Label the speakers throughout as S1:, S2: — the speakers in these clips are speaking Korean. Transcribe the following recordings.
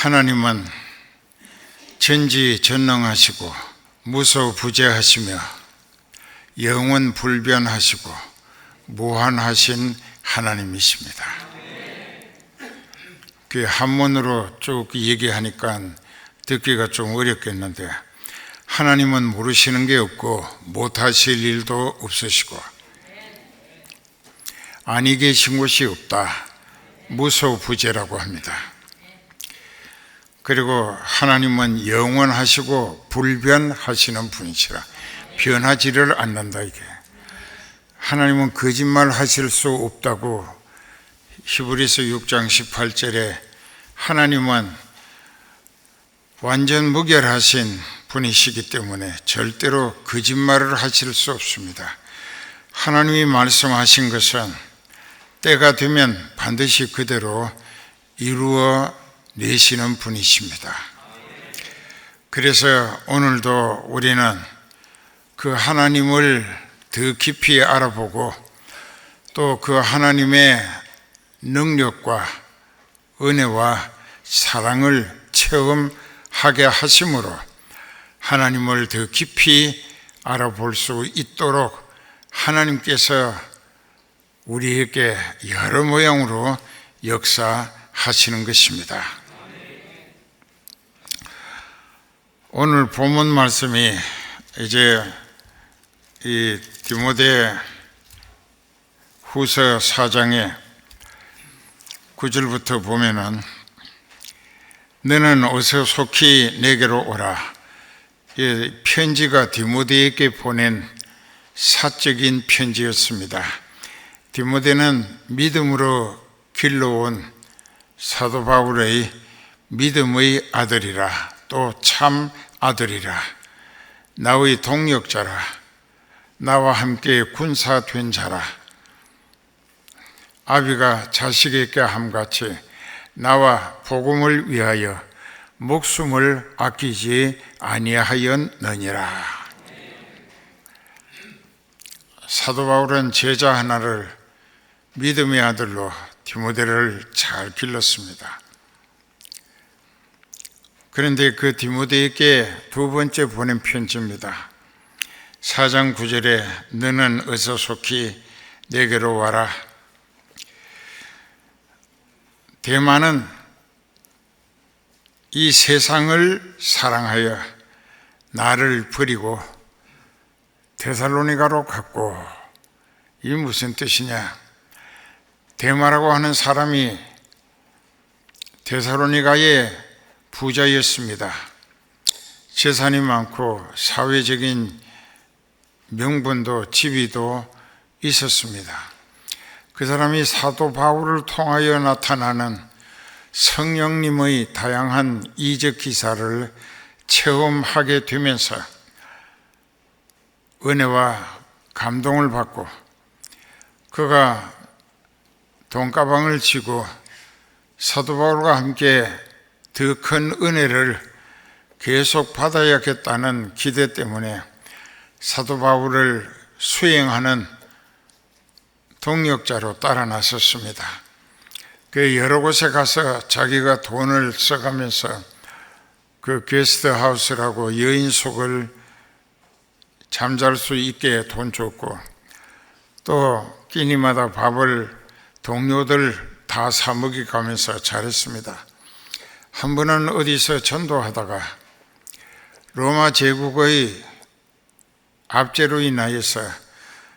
S1: 하나님은 전지전능하시고 무소부재하시며 영원불변하시고 무한하신 하나님이십니다. 그 한문으로 쭉 얘기하니까 듣기가 좀 어렵겠는데, 하나님은 모르시는 게 없고 못하실 일도 없으시고 아니 계신 곳이 없다, 무소부재라고 합니다. 그리고 하나님은 영원하시고 불변하시는 분이시라, 변하지를 않는다. 이게 하나님은 거짓말 하실 수 없다고 히브리서 6장 18절에 하나님은 완전 무결하신 분이시기 때문에 절대로 거짓말을 하실 수 없습니다. 하나님이 말씀하신 것은 때가 되면 반드시 그대로 이루어 내시는 분이십니다. 그래서 오늘도 우리는 그 하나님을 더 깊이 알아보고 또 그 하나님의 능력과 은혜와 사랑을 체험하게 하심으로 하나님을 더 깊이 알아볼 수 있도록 하나님께서 우리에게 여러 모양으로 역사하시는 것입니다. 오늘 본문 말씀이 이제 이 디모데 후서 4장의 9절부터 보면은 너는 어서 속히 내게로 오라. 이 편지가 디모데에게 보낸 사적인 편지였습니다. 디모데는 믿음으로 길러온 사도 바울의 믿음의 아들이라, 또 참 아들이라, 나의 동역자라, 나와 함께 군사된 자라, 아비가 자식에게 함같이 나와 복음을 위하여 목숨을 아끼지 아니하였느니라. 사도 바울은 제자 하나를 믿음의 아들로 디모데를 잘 길렀습니다. 그런데 그 디모데에게 두 번째 보낸 편지입니다. 4장 9절에 너는 어서 속히 내게로 와라. 대만은 이 세상을 사랑하여 나를 버리고 데살로니가로 갔고, 이게 무슨 뜻이냐? 데마라고 하는 사람이 데살로니가의 부자였습니다. 재산이 많고 사회적인 명분도 지위도 있었습니다. 그 사람이 사도 바울을 통하여 나타나는 성령님의 다양한 이적 기사를 체험하게 되면서 은혜와 감동을 받고, 그가 돈가방을 쥐고 사도 바울과 함께 더 큰 은혜를 계속 받아야겠다는 기대 때문에 사도 바울을 수행하는 동역자로 따라 나섰습니다. 그 여러 곳에 가서 자기가 돈을 써가면서 그 게스트하우스라고 여인숙을 잠잘 수 있게 돈 줬고, 또 끼니마다 밥을 동료들 다 사 먹여가면서 잘했습니다. 한 번은 어디서 전도하다가 로마 제국의 압제로 인하여서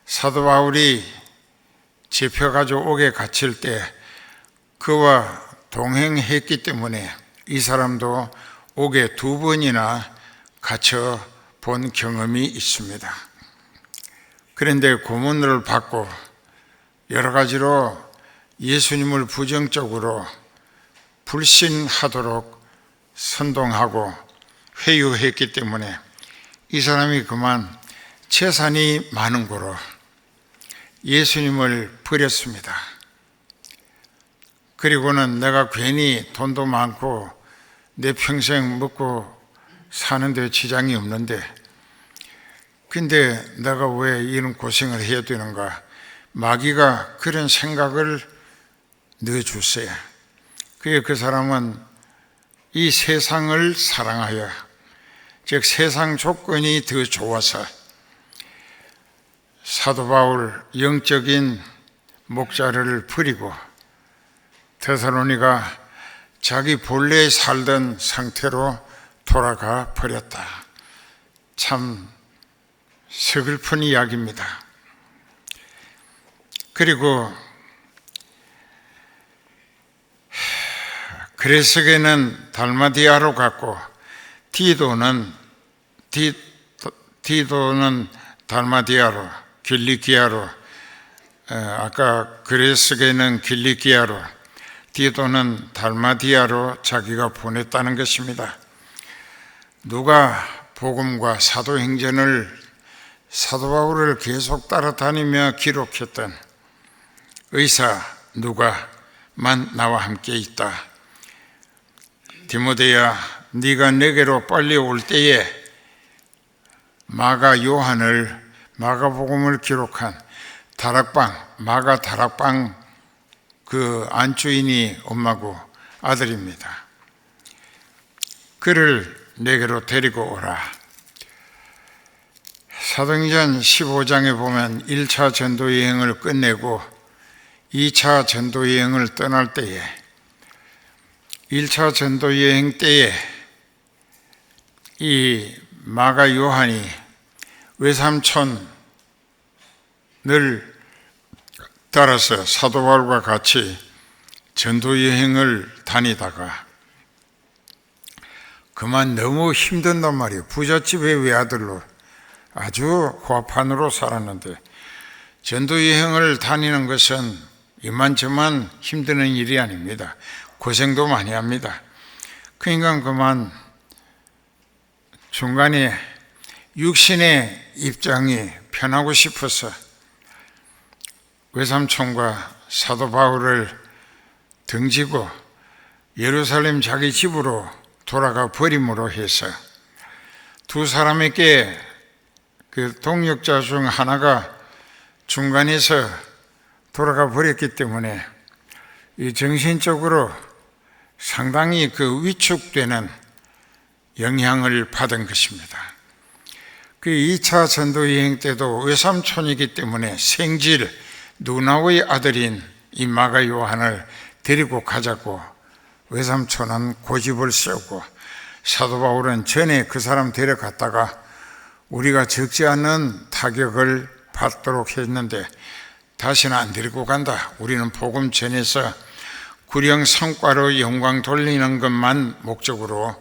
S1: 사도 바울이 잡혀가지고 옥에 갇힐 때 그와 동행했기 때문에 이 사람도 옥에 2번이나 갇혀 본 경험이 있습니다. 그런데 고문을 받고 여러 가지로 예수님을 부정적으로 불신하도록 선동하고 회유했기 때문에 이 사람이 그만 재산이 많은 거로 예수님을 버렸습니다. 그리고는 내가 괜히 돈도 많고 내 평생 먹고 사는데 지장이 없는데, 근데 내가 왜 이런 고생을 해야 되는가? 마귀가 그런 생각을 넣어주세요. 그게 그 사람은 이 세상을 사랑하여, 즉 세상 조건이 더 좋아서 사도 바울 영적인 목자를 버리고 데살로니가 자기 본래 살던 상태로 돌아가 버렸다. 참 서글픈 이야기입니다. 그리고 그레스게는 달마디아로 갔고 디도는 달마디아로, 길리기아로, 아까 그레스게는 길리기아로, 디도는 달마디아로 자기가 보냈다는 것입니다. 누가 복음과 사도행전을 사도 바울을 계속 따라다니며 기록했던 의사 누가만 나와 함께 있다. 디모데야, 네가 내게로 빨리 올 때에 마가복음을 기록한 마가 다락방 그 안주인이 엄마고 아들입니다. 그를 내게로 데리고 오라. 사도행전 15장에 보면 1차 전도여행을 끝내고 2차 전도여행을 떠날 때에 1차 전도여행 때에 이 마가 요한이 외삼촌을 따라서 사도 바울과 같이 전도여행을 다니다가 그만 너무 힘든단 말이에요. 부잣집의 외아들로 아주 호화판으로 살았는데 전도여행을 다니는 것은 이만저만 힘드는 일이 아닙니다. 고생도 많이 합니다. 그러니까 그만 중간에 육신의 입장이 편하고 싶어서 외삼촌과 사도 바울을 등지고 예루살렘 자기 집으로 돌아가 버림으로 해서 두 사람에게 그 동역자 중 하나가 중간에서 돌아가 버렸기 때문에 이 정신적으로 상당히 그 위축되는 영향을 받은 것입니다. 그 2차 전도 여행 때도 외삼촌이기 때문에 생질 누나의 아들인 이 마가 요한을 데리고 가자고 외삼촌은 고집을 세우고 사도 바울은 전에 그 사람 데려갔다가 우리가 적지 않은 타격을 받도록 했는데 다시는 안 데리고 간다. 우리는 복음 전해서 구령 성과로 영광 돌리는 것만 목적으로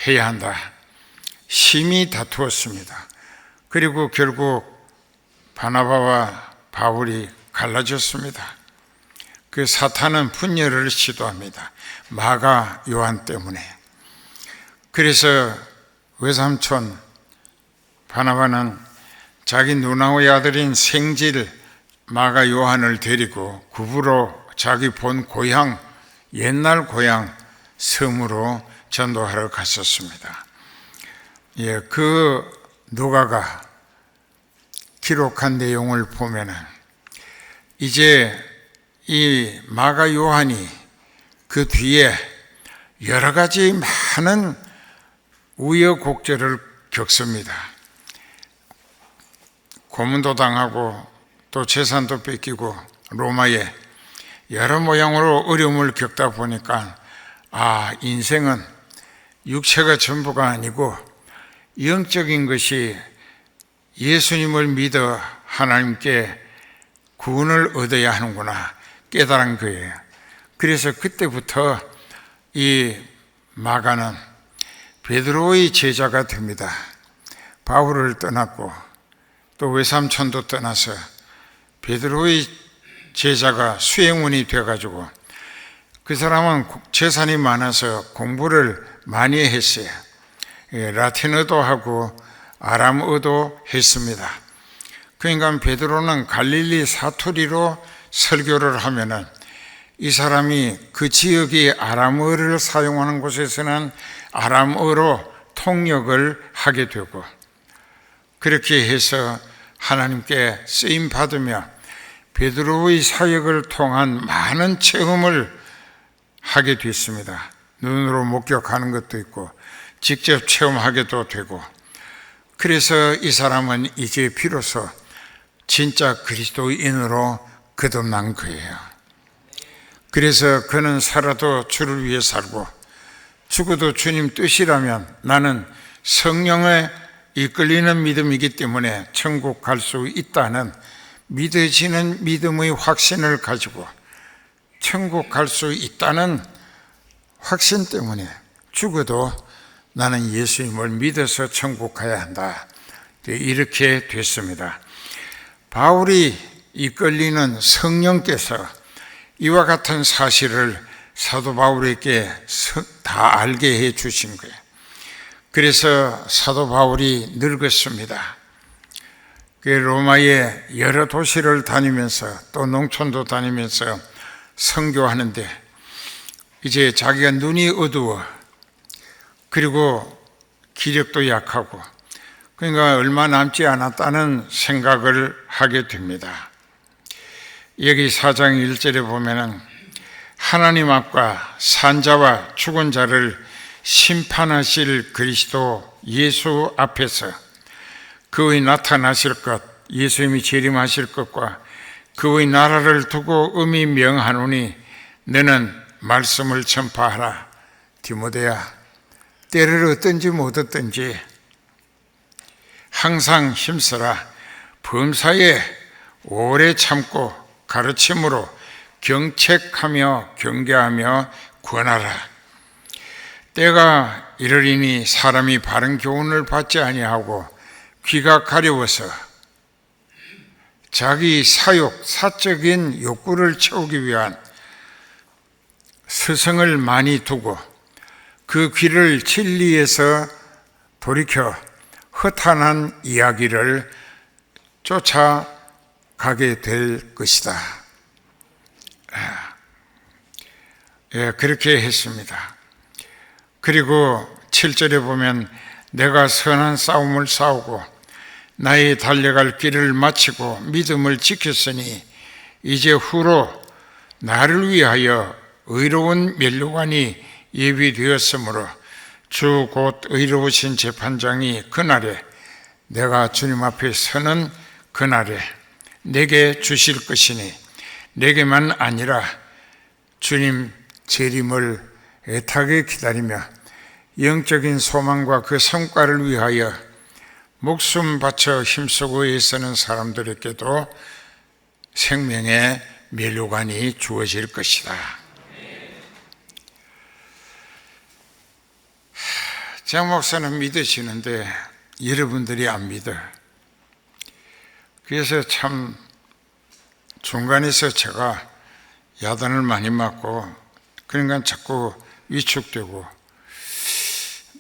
S1: 해야 한다. 심히 다투었습니다. 그리고 결국 바나바와 바울이 갈라졌습니다. 그 사탄은 분열을 시도합니다. 마가 요한 때문에. 그래서 외삼촌 바나바는 자기 누나의 아들인 생질 마가 요한을 데리고 구부로 자기 본 고향, 옛날 고향 섬으로 전도하러 갔었습니다. 그 누가가 기록한 내용을 보면은 이제 이 마가 요한이 그 뒤에 여러 가지 많은 우여곡절을 겪습니다. 고문도 당하고 또 재산도 뺏기고 로마에 여러 모양으로 어려움을 겪다 보니까 인생은 육체가 전부가 아니고 영적인 것이 예수님을 믿어 하나님께 구원을 얻어야 하는구나 깨달은 거예요. 그래서 그때부터 이 마가는 베드로의 제자가 됩니다. 바울을 떠났고 또 외삼촌도 떠나서 베드로의 제자가 수행원이 돼가지고 그 사람은 재산이 많아서 공부를 많이 했어요. 라틴어도 하고 아람어도 했습니다. 그러니까 베드로는 갈릴리 사투리로 설교를 하면은 이 사람이 그 지역의 아람어를 사용하는 곳에서는 아람어로 통역을 하게 되고 그렇게 해서 하나님께 쓰임 받으며 베드로의 사역을 통한 많은 체험을 하게 됐습니다. 눈으로 목격하는 것도 있고 직접 체험하게도 되고, 그래서 이 사람은 이제 비로소 진짜 그리스도인으로 거듭난 거예요. 그래서 그는 살아도 주를 위해 살고 죽어도 주님 뜻이라면 나는 성령에 이끌리는 믿음이기 때문에 천국 갈 수 있다는 믿어지는 믿음의 확신을 가지고 천국 갈 수 있다는 확신 때문에 죽어도 나는 예수님을 믿어서 천국 가야 한다, 이렇게 됐습니다. 바울이 이끌리는 성령께서 이와 같은 사실을 사도 바울에게 다 알게 해 주신 거예요. 그래서 사도 바울이 늙었습니다. 로마의 여러 도시를 다니면서 또 농촌도 다니면서 선교하는데 이제 자기가 눈이 어두워, 그리고 기력도 약하고, 그러니까 얼마 남지 않았다는 생각을 하게 됩니다. 여기 4장 1절에 보면은 하나님 앞과 산자와 죽은 자를 심판하실 그리스도 예수 앞에서 그의 나타나실 것, 예수님이 재림하실 것과 그의 나라를 두고 음이 명하노니 너는 말씀을 전파하라. 디모데야, 때를 얻든지 못 얻든지 항상 힘쓰라. 범사에 오래 참고 가르침으로 경책하며 경계하며 권하라. 때가 이르리니 사람이 바른 교훈을 받지 아니하고 귀가 가려워서 자기 사적인 욕구를 채우기 위한 스승을 많이 두고 그 귀를 진리에서 돌이켜 허탄한 이야기를 쫓아가게 될 것이다. 그렇게 했습니다. 그리고 7절에 보면 내가 선한 싸움을 싸우고 나의 달려갈 길을 마치고 믿음을 지켰으니 이제 후로 나를 위하여 의로운 면류관이 예비되었으므로 주 곧 의로우신 재판장이 그날에 내가 주님 앞에 서는 그날에 내게 주실 것이니 내게만 아니라 주님 재림을 애타게 기다리며 영적인 소망과 그 성과를 위하여 목숨 바쳐 힘쓰고 애쓰는 사람들에게도 생명의 면류관이 주어질 것이다. 장 목사는 믿으시는데 여러분들이 안 믿어요. 그래서 참 중간에서 제가 야단을 많이 맞고, 그러니까 자꾸 위축되고,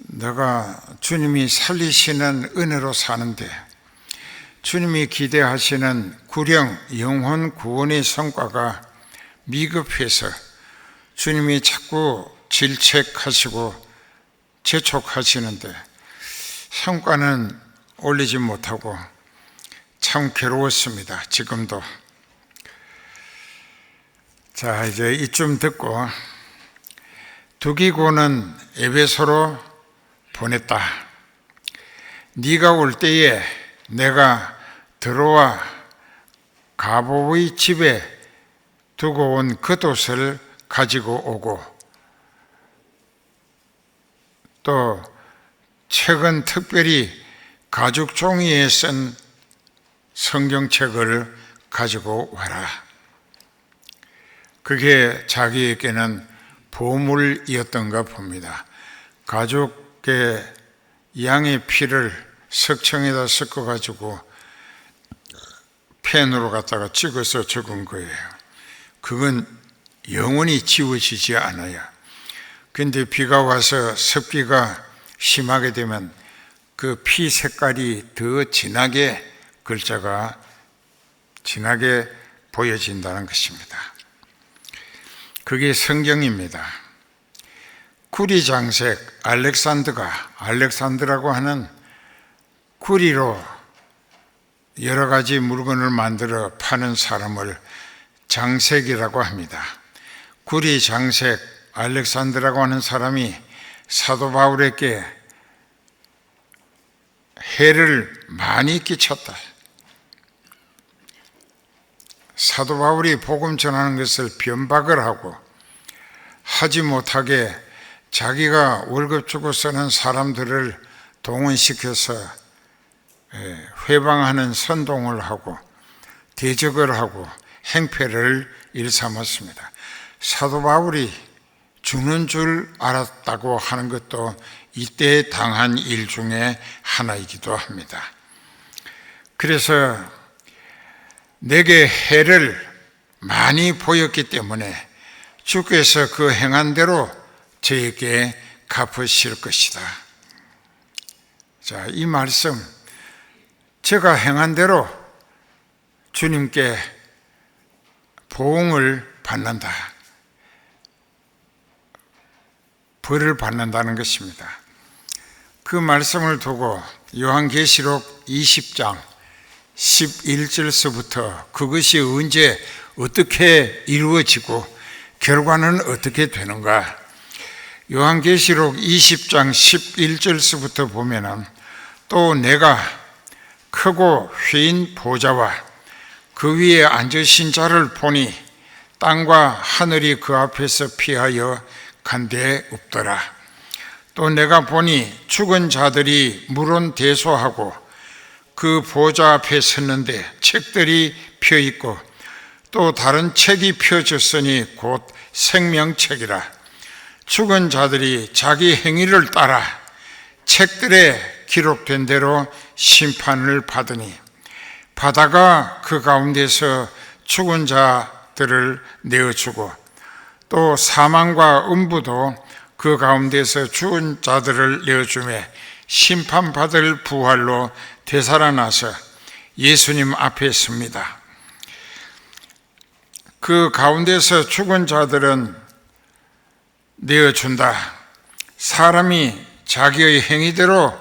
S1: 내가 주님이 살리시는 은혜로 사는데 주님이 기대하시는 구령 영혼 구원의 성과가 미급해서 주님이 자꾸 질책하시고 재촉하시는데 성과는 올리지 못하고 참 괴로웠습니다. 지금도. 자, 이제 이쯤 듣고 두기고는 에베소로 보냈다. 네가 올 때에 내가 들어와 가보의 집에 두고 온 겉옷을 가지고 오고 또 책은 특별히 가죽 종이에 쓴 성경책을 가지고 와라. 그게 자기에게는 보물이었던가 봅니다. 가죽의 양의 피를 석청에다 섞어가지고 펜으로 갖다가 찍어서 적은 거예요. 그건 영원히 지워지지 않아요. 근데 비가 와서 습기가 심하게 되면 그 피 색깔이 더 진하게, 글자가 진하게 보여진다는 것입니다. 그게 성경입니다. 구리장색 알렉산드라고 하는 구리로 여러 가지 물건을 만들어 파는 사람을 장색이라고 합니다. 구리 장색 알렉산드라고 하는 사람이 사도 바울에게 해를 많이 끼쳤다. 사도 바울이 복음 전하는 것을 변박을 하고 하지 못하게 자기가 월급 주고 쓰는 사람들을 동원시켜서 회방하는 선동을 하고 대적을 하고 행패를 일삼았습니다. 사도 바울이 죽는 줄 알았다고 하는 것도 이때 당한 일 중에 하나이기도 합니다. 그래서 내게 해를 많이 보였기 때문에 주께서 그 행한 대로 저에게 갚으실 것이다. 자, 이 말씀, 제가 행한 대로 주님께 보응을 받는다, 벌을 받는다는 것입니다. 그 말씀을 두고 요한계시록 20장 11절서부터 그것이 언제 어떻게 이루어지고 결과는 어떻게 되는가, 요한계시록 20장 11절서부터 보면은 또 내가 크고 휘인 보좌와 그 위에 앉으신 자를 보니 땅과 하늘이 그 앞에서 피하여 간데 없더라. 또 내가 보니 죽은 자들이 물은 대소하고 그 보좌 앞에 섰는데 책들이 펴 있고 또 다른 책이 펴졌으니 곧 생명책이라. 죽은 자들이 자기 행위를 따라 책들에 기록된 대로 심판을 받으니 바다가 그 가운데서 죽은 자들을 내어주고 또 사망과 음부도 그 가운데서 죽은 자들을 내어주매 심판받을 부활로 되살아나서 예수님 앞에 섭니다. 그 가운데서 죽은 자들은 내어준다. 사람이 자기의 행위대로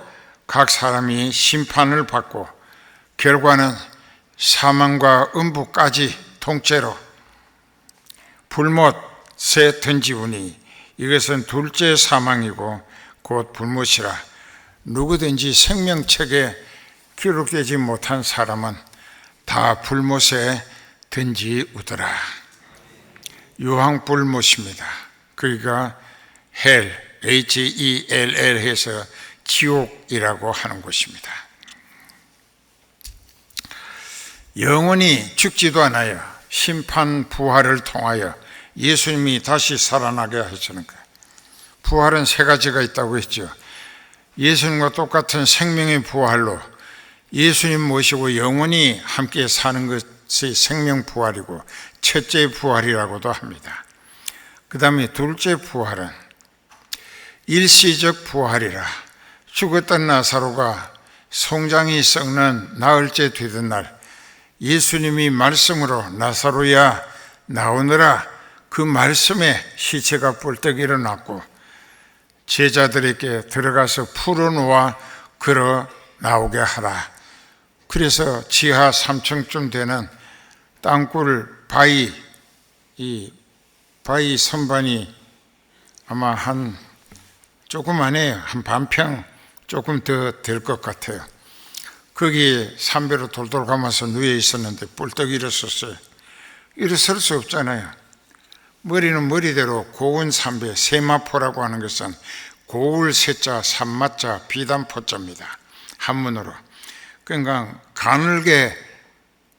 S1: 각 사람이 심판을 받고 결과는 사망과 음부까지 통째로 불못에 던지우니 이것은 둘째 사망이고 곧 불못이라. 누구든지 생명책에 기록되지 못한 사람은 다 불못에 던지우더라. 유황불못입니다. 그러니까 헬, Hell 해서 지옥이라고 하는 곳입니다. 영원히 죽지도 않아요. 심판 부활을 통하여 예수님이 다시 살아나게 하시는 거예요. 부활은 세 가지가 있다고 했죠. 예수님과 똑같은 생명의 부활로 예수님 모시고 영원히 함께 사는 것이 생명 부활이고 첫째 부활이라고도 합니다. 그 다음에 둘째 부활은 일시적 부활이라. 죽었던 나사로가 송장이 썩는 나흘째 되던 날 예수님이 말씀으로 나사로야 나오너라, 그 말씀에 시체가 뿔떡 일어났고 제자들에게 들어가서 풀어놓아 걸어 나오게 하라. 그래서 지하 3층쯤 되는 땅굴 바위, 이 바위 선반이 아마 한 조그만해요. 한 반평 조금 더 될 것 같아요. 거기 삼배로 돌돌 감아서 누워 있었는데 뿔떡 일어섰어요. 일어설 수 없잖아요. 머리는 머리대로 고운 삼배, 세마포라고 하는 것은 고울 세자, 산마자, 비단포자입니다. 한문으로. 그러니까 가늘게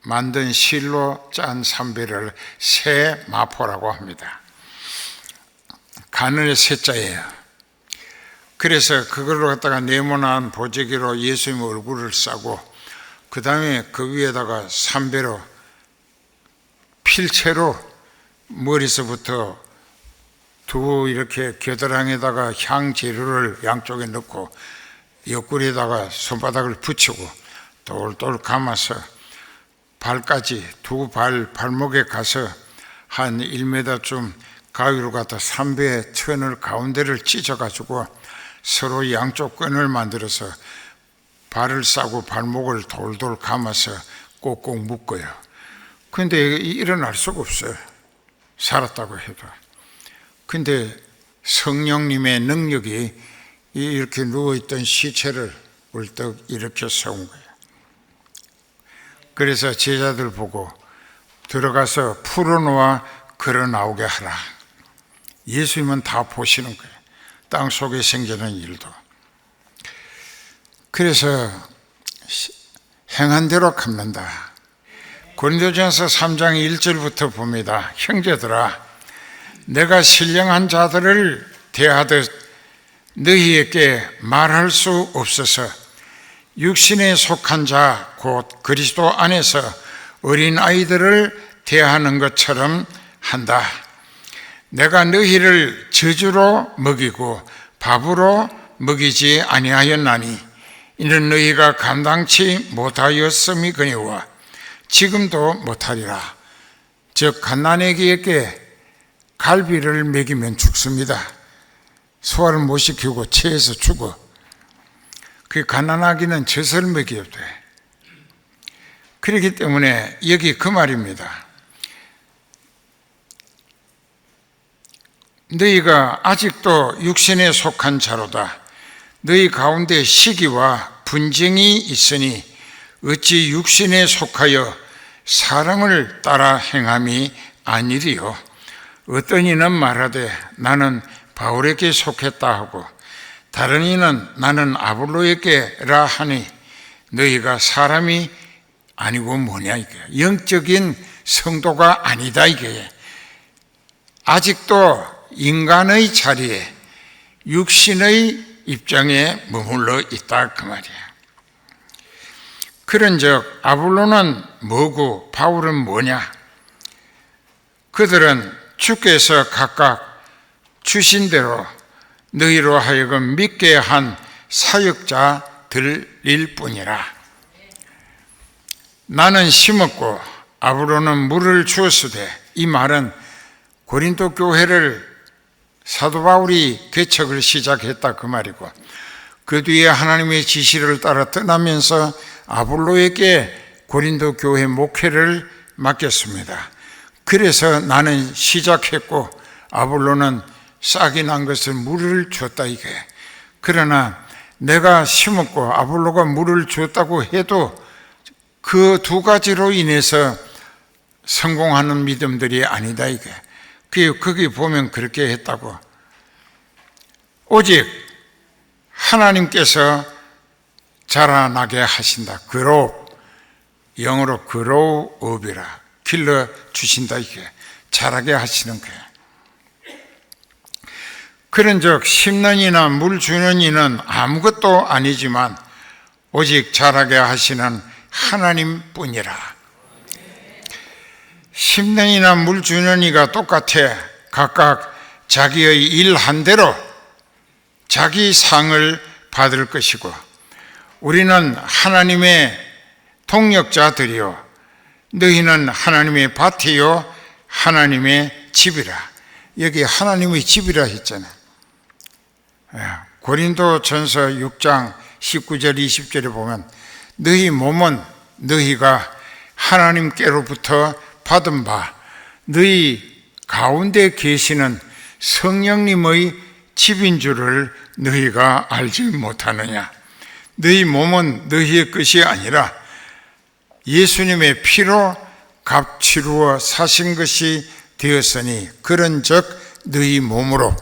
S1: 만든 실로 짠 삼배를 세마포라고 합니다. 가늘 세자예요. 그래서 그걸로 갖다가 네모난 보재기로 예수님 얼굴을 싸고 그 다음에 그 위에다가 삼배로 필체로 머리서부터 두 이렇게 겨드랑이에다가 향 재료를 양쪽에 넣고 옆구리에다가 손바닥을 붙이고 돌돌 감아서 발까지 두 발목에 가서 한 1m쯤 가위로 갖다 삼배 천을 가운데를 찢어가지고 서로 양쪽 끈을 만들어서 발을 싸고 발목을 돌돌 감아서 꼭꼭 묶어요. 그런데 일어날 수가 없어요. 살았다고 해도. 근데 성령님의 능력이 이렇게 누워있던 시체를 울떡 일으켜 세운 거예요. 그래서 제자들 보고 들어가서 풀어놓아 걸어 나오게 하라. 예수님은 다 보시는 거예요. 땅 속에 생기는 일도. 그래서 행한 대로 갚는다. 고린도전서 3장 1절부터 봅니다. 형제들아, 내가 신령한 자들을 대하듯 너희에게 말할 수 없어서 육신에 속한 자 곧 그리스도 안에서 어린 아이들을 대하는 것처럼 한다. 내가 너희를 저주로 먹이고 밥으로 먹이지 아니하였나니 이는 너희가 감당치 못하였음이거니와 지금도 못하리라. 즉 갓난아기에게 갈비를 먹이면 죽습니다. 소화를 못 시키고 체해서 죽어. 그 갓난아기는 젖을 먹여야 돼. 그렇기 때문에 여기 그 말입니다. 너희가 아직도 육신에 속한 자로다. 너희 가운데 시기와 분쟁이 있으니 어찌 육신에 속하여 사랑을 따라 행함이 아니리요. 어떤 이는 말하되 나는 바울에게 속했다 하고 다른 이는 나는 아볼로에게라 하니 너희가 사람이 아니고 뭐냐 이게 영적인 성도가 아니다 이게. 아직도 인간의 자리에 육신의 입장에 머물러 있다 그 말이야. 그런즉 아볼로는 뭐고 바울은 뭐냐? 그들은 주께서 각각 주신 대로 너희로 하여금 믿게 한 사역자들일 뿐이라. 나는 심었고 아볼로는 물을 주었으되, 이 말은 고린도 교회를 사도 바울이 개척을 시작했다 그 말이고, 그 뒤에 하나님의 지시를 따라 떠나면서 아볼로에게 고린도 교회 목회를 맡겼습니다. 그래서 나는 시작했고 아볼로는 싹이 난 것을 물을 줬다 이게. 그러나 내가 심었고 아볼로가 물을 줬다고 해도 그 두 가지로 인해서 성공하는 믿음들이 아니다 이게. 거기 보면 그렇게 했다고. 오직 하나님께서 자라나게 하신다. grow, 영어로 grow up이라, 길러 주신다 이게. 자라게 하시는 거예요. 그런즉 심는 이나 물 주는 이는 아무것도 아니지만 오직 자라게 하시는 하나님뿐이라. 심는 이나 물 주는 이가 똑같아 각각 자기의 일 한 대로 자기 상을 받을 것이고, 우리는 하나님의 동역자들이요 너희는 하나님의 밭이요 하나님의 집이라. 여기 하나님의 집이라 했잖아요. 고린도전서 6장 19절 20절에 보면 너희 몸은 너희가 하나님께로부터 받은 바 너희 가운데 계시는 성령님의 집인 줄을 너희가 알지 못하느냐. 너희 몸은 너희의 것이 아니라 예수님의 피로 값치루어 사신 것이 되었으니 그런즉 너희 몸으로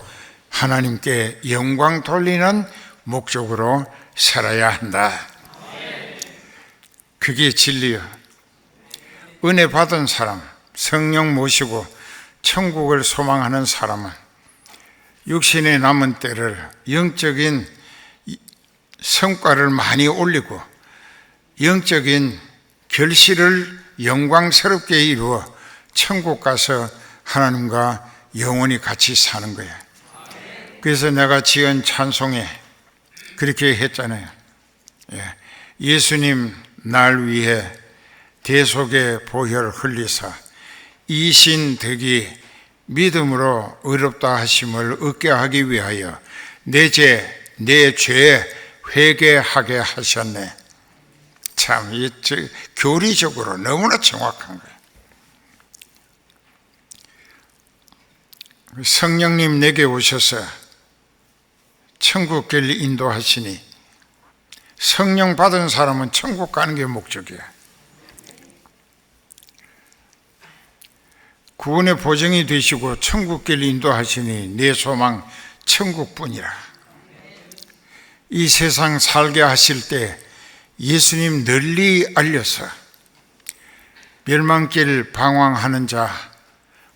S1: 하나님께 영광 돌리는 목적으로 살아야 한다. 그게 진리야. 은혜 받은 사람, 성령 모시고 천국을 소망하는 사람은 육신의 남은 때를 영적인 성과를 많이 올리고 영적인 결실을 영광스럽게 이루어 천국 가서 하나님과 영원히 같이 사는 거예요. 그래서 내가 지은 찬송에 그렇게 했잖아요. 예수님 날 위해 대속의 보혈 흘리사 이신득이 믿음으로 의롭다 하심을 얻게 하기 위하여 내 죄 회개하게 하셨네. 참 교리적으로 너무나 정확한 거예요. 성령님 내게 오셔서 천국길 인도하시니 성령 받은 사람은 천국 가는 게 목적이야. 구원의 보증이 되시고 천국길 인도하시니 내 소망 천국뿐이라. 이 세상 살게 하실 때 예수님 널리 알려서 멸망길 방황하는 자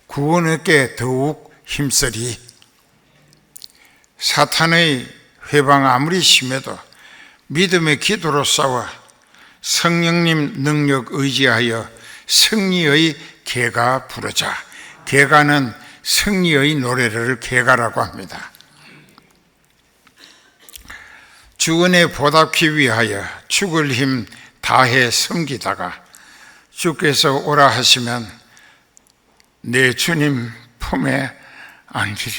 S1: 구원 얻게 더욱 힘쓰리. 사탄의 회방 아무리 심해도 믿음의 기도로 싸워 성령님 능력 의지하여 승리의 개가 부르자. 개가는 승리의 노래를 개가라고 합니다. 주은에 보답기 위하여 죽을 힘 다해 섬기다가 주께서 오라 하시면 내 주님 품에 안기리.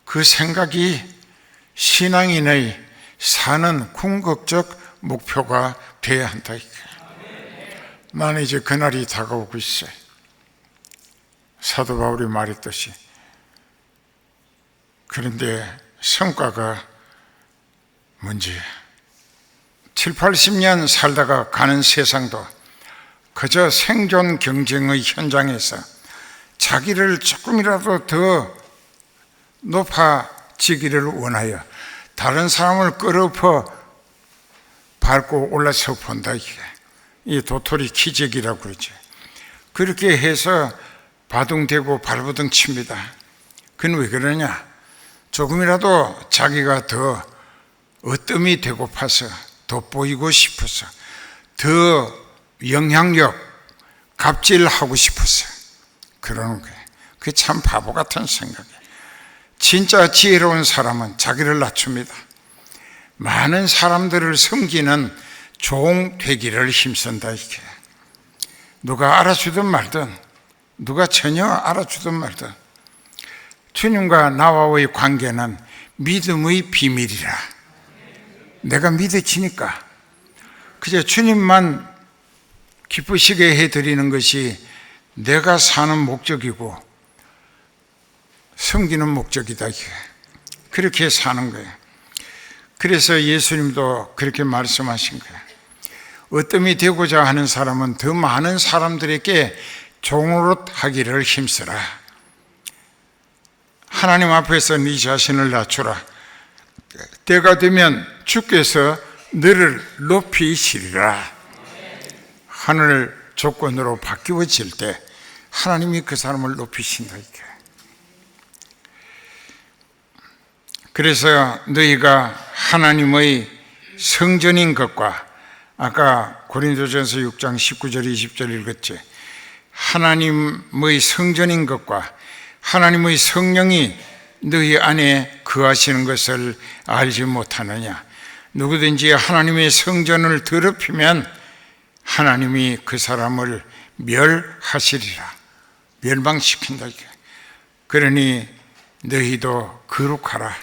S1: 그 생각이 신앙인의 사는 궁극적 목표가 되어야 한다. 나는 이제 그날이 다가오고 있어요. 사도 바울이 말했듯이. 그런데 성과가 뭔지 7, 80년 살다가 가는 세상도 그저 생존 경쟁의 현장에서 자기를 조금이라도 더 높아지기를 원하여 다른 사람을 끌어엎어 밟고 올라서 본다. 이 도토리 키재기라고 그러죠. 그렇게 해서 바둥대고 발버둥 칩니다. 그건 왜 그러냐? 조금이라도 자기가 더 어뜸이 되고파서, 돋보이고 싶어서, 더 영향력, 갑질하고 싶어서 그러는 거예요. 그게 참 바보 같은 생각이에요. 진짜 지혜로운 사람은 자기를 낮춥니다. 많은 사람들을 섬기는 종 되기를 힘쓴다. 이게 누가 알아주든 말든, 누가 전혀 알아주든 말든 주님과 나와의 관계는 믿음의 비밀이라. 내가 믿어지니까 그저 주님만 기쁘시게 해드리는 것이 내가 사는 목적이고 섬기는 목적이다. 그렇게 사는 거예요. 그래서 예수님도 그렇게 말씀하신 거예요. 어뜸이 되고자 하는 사람은 더 많은 사람들에게 종으로 하기를 힘쓰라. 하나님 앞에서 네 자신을 낮추라. 때가 되면 주께서 너를 높이시리라. 하늘 조건으로 바뀌어질 때 하나님이 그 사람을 높이신다. 그래서 너희가 하나님의 성전인 것과, 아까 고린도전서 6장 19절 20절 읽었지. 하나님의 성전인 것과 하나님의 성령이 너희 안에 거하시는 것을 알지 못하느냐. 누구든지 하나님의 성전을 더럽히면 하나님이 그 사람을 멸하시리라. 멸망시킨다. 그러니 너희도 거룩하라.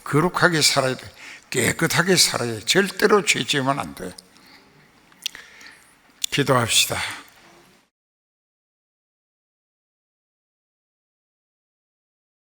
S1: 거룩하게 살아야 돼. 깨끗하게 살아야 돼. 절대로 죄 지으면 안 돼. 기도합시다.